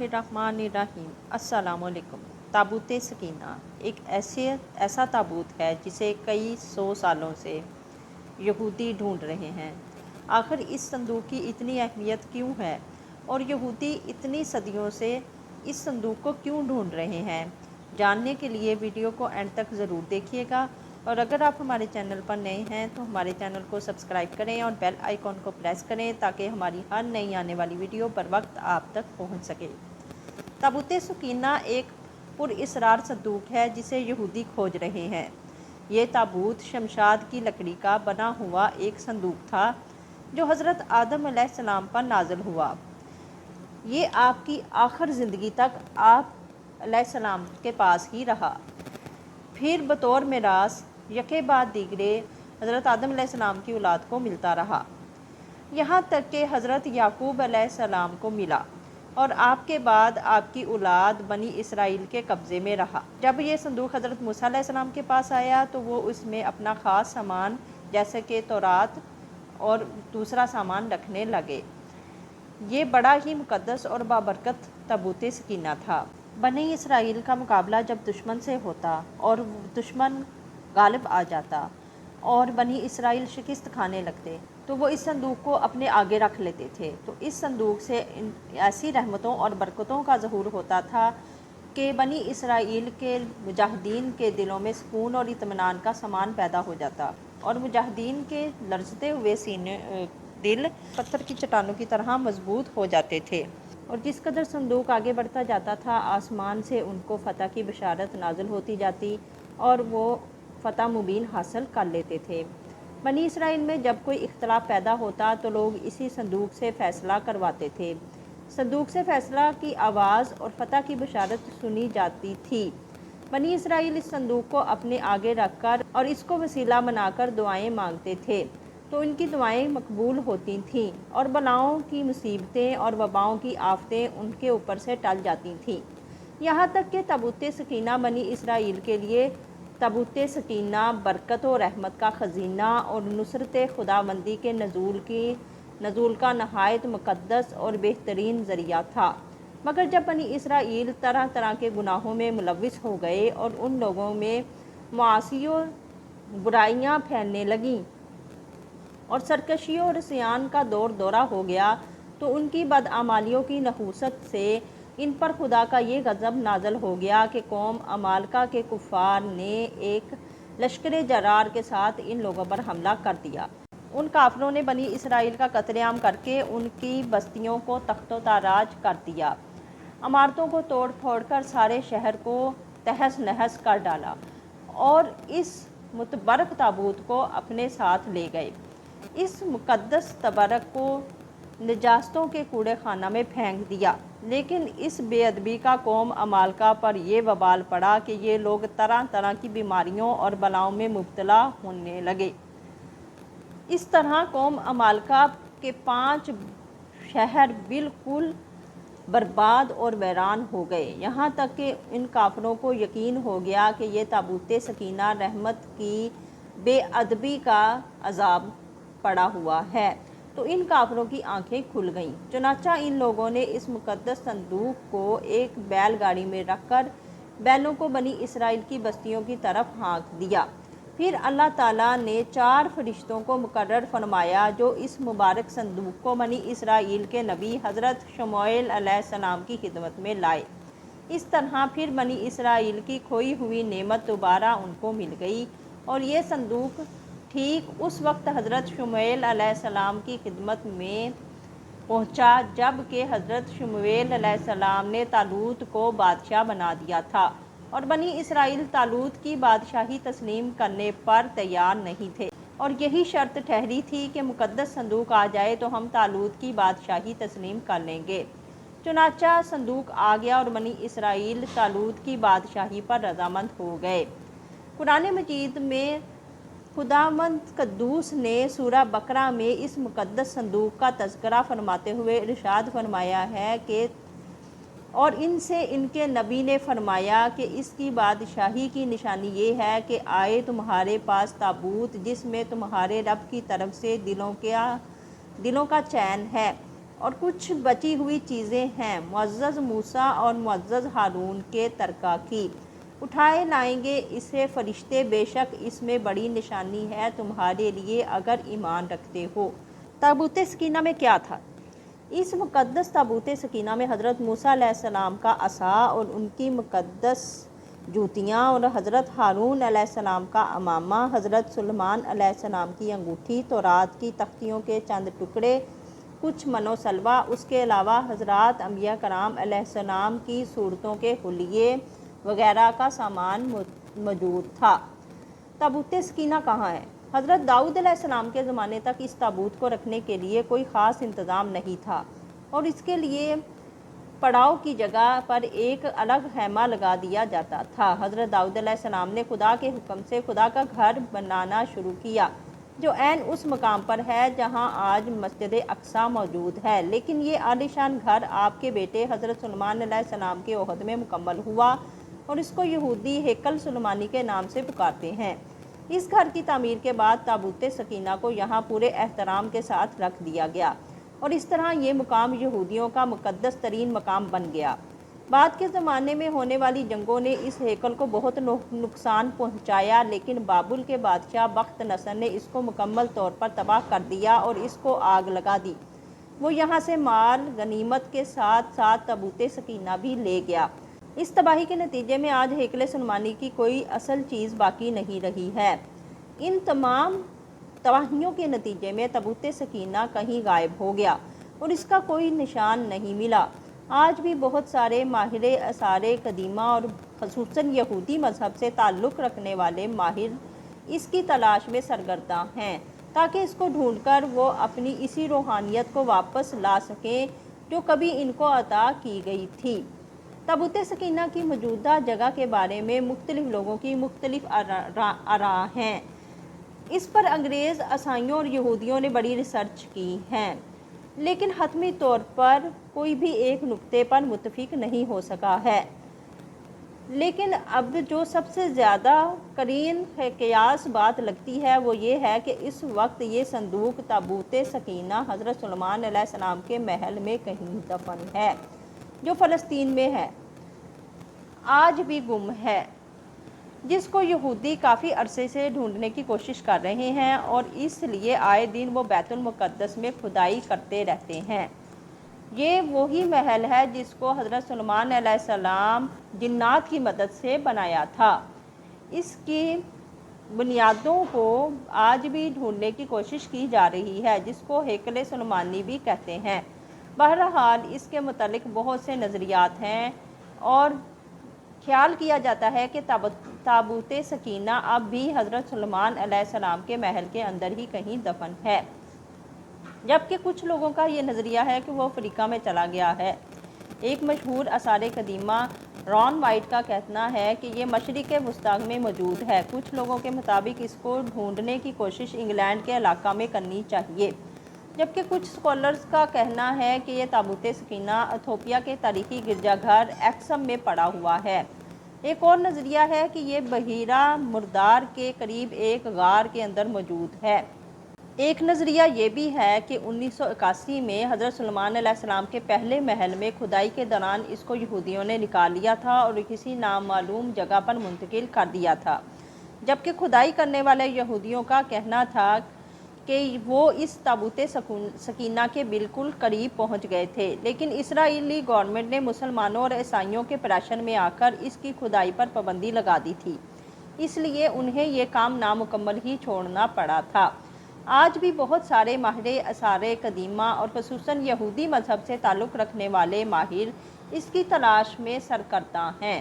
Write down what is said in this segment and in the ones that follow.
बिस्मिल्लाहिर्रहमानिर्रहीम। अस्सलामुअलैकुम। ताबूत सकीना एक ऐसा ताबूत है जिसे कई सौ सालों से यहूदी ढूंढ रहे हैं। आखिर इस संदूक की इतनी अहमियत क्यों है और यहूदी इतनी सदियों से इस संदूक को क्यों ढूंढ रहे हैं, जानने के लिए वीडियो को एंड तक ज़रूर देखिएगा। और अगर आप हमारे चैनल पर नए हैं तो हमारे चैनल को सब्सक्राइब करें और बेल आइकॉन को प्रेस करें ताकि हमारी हर नई आने वाली वीडियो बर वक्त आप तक पहुंच सके। ताबूत सकीना एक पुरअसरार संदूक है जिसे यहूदी खोज रहे हैं। ये ताबूत शमशाद की लकड़ी का बना हुआ एक संदूक था जो हज़रत आदम अलैहिस्सलाम पर नाज़िल हुआ। ये आपकी आखिर ज़िंदगी तक आप अलैहिस्सलाम के पास ही रहा। फिर बतौर मिरास यके बाद दीगरे हज़रत आदम अलैहिस्सलाम की औलाद को मिलता रहा, यहाँ तक कि हज़रत याकूब अलैहिस्सलाम को मिला और आपके बाद आपकी औलाद बनी इसराइल के कब्ज़े में रहा। जब ये संदूक हज़रत मूसा अलैहिस्सलाम के पास आया तो वो उसमें अपना ख़ास सामान जैसे कि तौरात और दूसरा सामान रखने लगे। ये बड़ा ही मुक़द्दस और बाबरकत ताबूत सकीना था। बनी इसराइल का मुकाबला जब दुश्मन से होता और दुश्मन गालिब आ जाता और बनी इसराइल शिकस्त खाने लगते तो वो इस संदूक को अपने आगे रख लेते थे। तो इस संदूक से ऐसी रहमतों और बरकतों का ज़हूर होता था कि बनी इसराइल के मुजाहिदीन के दिलों में सुकून और इत्मीनान का सामान पैदा हो जाता और मुजाहिदीन के लरजते हुए सीने दिल पत्थर की चट्टानों की तरह मजबूत हो जाते थे। और जिस कदर संदूक आगे बढ़ता जाता था आसमान से उनको फ़तह की बशारत नाजिल होती जाती और वो फ़तह मुबीन हासिल कर लेते थे। बनी इसराइल में जब कोई इख्तलाफ पैदा होता तो लोग इसी संदूक से फ़ैसला करवाते थे। संदूक से फ़ैसला की आवाज़ और फ़तह की बशारत सुनी जाती थी। बनी इसराइल इस संदूक को अपने आगे रख कर और इसको वसीला बनाकर दुआएं मांगते थे तो इनकी दुआएं मकबूल होती थीं और बलाओं की मुसीबतें और वबाओं की आफतें उनके ऊपर से टल जाती थीं। यहाँ तक कि ताबूत सकीना बनी इसराइल के लिए ताबूत सकीना बरकत और रहमत का ख़ज़ीना और नुसरत खुदाबंदी के नज़ूल का नहायत मुक़द्दस और बेहतरीन ज़रिया था। मगर जब बनी इसराइल तरह तरह के गुनाहों में मुलविस हो गए और उन लोगों में मासी और बुराइयाँ फैलने लगीं और सरकशियों और सियान का दौरा हो गया तो उनकी बदआमालियों की नहूसत से इन पर खुदा का ये गज़ब नाज़ल हो गया कि कौम अमालका के कुफ़ार ने एक लश्कर जरार के साथ इन लोगों पर हमला कर दिया। उन काफिरों ने बनी इसराइल का कत्लेआम करके उनकी बस्तियों को तख्तो ताराज कर दिया, इमारतों को तोड़ फोड़ कर सारे शहर को तहस नहस कर डाला और इस मुतबरक ताबूत को अपने साथ ले गए। इस मुक़द्दस तबरक को निजास्तों के कूड़े खाना में फेंक दिया। लेकिन इस बेअदबी का कौम अमालका पर यह वबाल पड़ा कि ये लोग तरह तरह की बीमारियों और बलाओं में मुब्तला होने लगे। इस तरह कौम अमालका के 5 शहर बिल्कुल बर्बाद और वैरान हो गए। यहाँ तक कि इन काफिरों को यकीन हो गया कि ये ताबूत सकीना रहमत की बेअदबी का अजाब पड़ा हुआ है। तो इन काफिरों की आंखें खुल गईं। चुनाचा इन लोगों ने इस मुक़द्दस संदूक को एक बैलगाड़ी में रखकर बैलों को बनी इसराइल की बस्तियों की तरफ हाँक दिया। फिर अल्लाह ताला ने 4 फरिश्तों को मुकर्रर फरमाया जो इस मुबारक संदूक को बनी इसराइल के नबी हज़रत शमूएल अलैहिस्सलाम की खिदमत में लाए। इस तरह फिर बनी इसराइल की खोई हुई नेमत दोबारा उनको मिल गई और ये संदूक ठीक उस वक्त हज़रत शमूएल अलैहिस्सलाम की खिदमत में पहुंचा जब कि हज़रत शमूएल अलैहिस्सलाम ने तालूत को बादशाह बना दिया था और बनी इसराइल तालूत की बादशाही तस्लीम करने पर तैयार नहीं थे और यही शर्त ठहरी थी कि मुक़द्दस संदूक आ जाए तो हम तालूत की बादशाही तस्लीम कर लेंगे। चुनाचा संदूक आ गया और बनी इसराइल तालूत की बादशाही पर रज़ामंद हो गए। कुरान मजीद में खुदावंद कद्दूस ने सूरा बकरा में इस मुक़द्दस संदूक का तज़किरा फरमाते हुए इरशाद फरमाया है कि और इनसे इनके नबी ने फरमाया कि इसकी बादशाही की निशानी ये है कि आए तुम्हारे पास ताबूत जिसमें तुम्हारे रब की तरफ से दिलों का चैन है اور کچھ بچی ہوئی چیزیں ہیں معزز موسیٰ اور معزز ہارون کے ترکہ کی، اٹھائے لائیں گے اسے فرشتے، بے شک اس میں بڑی نشانی ہے تمہارے لیے اگر ایمان رکھتے ہو۔ تابوت سکینہ میں کیا تھا؟ اس مقدس تابوت سکینہ میں حضرت موسیٰ علیہ السلام کا عصا اور ان کی مقدس جوتیاں، اور حضرت ہارون علیہ السلام کا عمامہ، حضرت سلیمان علیہ السلام کی انگوٹھی، تورات کی تختیوں کے چند ٹکڑے، کچھ من و سلوہ، اس کے علاوہ حضرات انبیاء کرام علیہ السلام کی صورتوں کے حلیے وغیرہ کا سامان موجود تھا۔ تابوت سکینہ کہاں ہے؟ حضرت داؤد علیہ السلام کے زمانے تک اس تابوت کو رکھنے کے لیے کوئی خاص انتظام نہیں تھا، اور اس کے لیے پڑاؤ کی جگہ پر ایک الگ خیمہ لگا دیا جاتا تھا۔ حضرت داؤد علیہ السلام نے خدا کے حکم سے خدا کا گھر بنانا شروع کیا، جو عین اس مقام پر ہے جہاں آج مسجد اقصیٰ موجود ہے، لیکن یہ عالیشان گھر آپ کے بیٹے حضرت سلیمان علیہ السلام کے عہد میں مکمل ہوا، اور اس کو یہودی ہیکل سلیمانی کے نام سے پکارتے ہیں۔ اس گھر کی تعمیر کے بعد تابوت سکینہ کو یہاں پورے احترام کے ساتھ رکھ دیا گیا، اور اس طرح یہ مقام یہودیوں کا مقدس ترین مقام بن گیا۔ بعد کے زمانے میں ہونے والی جنگوں نے اس ہیکل کو بہت نقصان پہنچایا، لیکن بابل کے بادشاہ بخت نصر نے اس کو مکمل طور پر تباہ کر دیا اور اس کو آگ لگا دی۔ وہ یہاں سے مال غنیمت کے ساتھ ساتھ تابوت سکینہ بھی لے گیا۔ اس تباہی کے نتیجے میں آج ہیکل سلیمانی کی کوئی اصل چیز باقی نہیں رہی ہے۔ ان تمام تباہیوں کے نتیجے میں تابوت سکینہ کہیں غائب ہو گیا اور اس کا کوئی نشان نہیں ملا۔ آج بھی بہت سارے ماہر آثار قدیمہ اور خصوصاً یہودی مذہب سے تعلق رکھنے والے ماہر اس کی تلاش میں سرگرداں ہیں، تاکہ اس کو ڈھونڈ کر وہ اپنی اسی روحانیت کو واپس لا سکیں جو کبھی ان کو عطا کی گئی تھی۔ تابوت سکینہ کی موجودہ جگہ کے بارے میں مختلف لوگوں کی مختلف آراء ہیں۔ اس پر انگریز، عیسائیوں اور یہودیوں نے بڑی ریسرچ کی ہے، لیکن حتمی طور پر کوئی بھی ایک نقطے پر متفق نہیں ہو سکا ہے۔ لیکن اب جو سب سے زیادہ قرین قیاس بات لگتی ہے وہ یہ ہے کہ اس وقت یہ صندوق تابوت سکینہ حضرت سلیمان علیہ السلام کے محل میں کہیں دفن ہے، جو فلسطین میں ہے، آج بھی گم ہے، جس کو یہودی کافی عرصے سے ڈھونڈنے کی کوشش کر رہے ہیں، اور اس لیے آئے دن وہ بیت المقدس میں کھدائی کرتے رہتے ہیں۔ یہ وہی محل ہے جس کو حضرت سلیمان علیہ السلام جنات کی مدد سے بنایا تھا۔ اس کی بنیادوں کو آج بھی ڈھونڈنے کی کوشش کی جا رہی ہے، جس کو ہیکل سلیمانی بھی کہتے ہیں۔ بہرحال اس کے متعلق بہت سے نظریات ہیں، اور خیال کیا جاتا ہے کہ تابوت سکینہ اب بھی حضرت سلیمان علیہ السلام کے محل کے اندر ہی کہیں دفن ہے، جبکہ کچھ لوگوں کا یہ نظریہ ہے کہ وہ افریقہ میں چلا گیا ہے۔ ایک مشہور آثار قدیمہ ران وائٹ کا کہنا ہے کہ یہ مشرق وسطیٰ میں موجود ہے۔ کچھ لوگوں کے مطابق اس کو ڈھونڈنے کی کوشش انگلینڈ کے علاقہ میں کرنی چاہیے، جبکہ کچھ اسکالرز کا کہنا ہے کہ یہ تابوت سکینہ ایتھوپیا کے تاریخی گرجا گھر ایکسم میں پڑا ہوا ہے۔ ایک اور نظریہ ہے کہ یہ بحیرہ مردار کے قریب ایک غار کے اندر موجود ہے۔ ایک نظریہ یہ بھی ہے کہ 1981 میں حضرت سلیمان علیہ السلام کے پہلے محل میں کھدائی کے دوران اس کو یہودیوں نے نکال لیا تھا اور کسی نامعلوم جگہ پر منتقل کر دیا تھا، جبکہ کھدائی کرنے والے یہودیوں کا کہنا تھا کہ وہ اس تابوت سکینہ کے بالکل قریب پہنچ گئے تھے، لیکن اسرائیلی گورنمنٹ نے مسلمانوں اور عیسائیوں کے پریشر میں آ کر اس کی کھدائی پر پابندی لگا دی تھی، اس لیے انہیں یہ کام نامکمل ہی چھوڑنا پڑا تھا۔ آج بھی بہت سارے ماہر آثار قدیمہ اور خصوصاً یہودی مذہب سے تعلق رکھنے والے ماہر اس کی تلاش میں سرگرداں ہیں،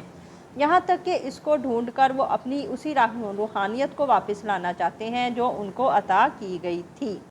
یہاں تک کہ اس کو ڈھونڈ کر وہ اپنی اسی روحانیت کو واپس لانا چاہتے ہیں جو ان کو عطا کی گئی تھی۔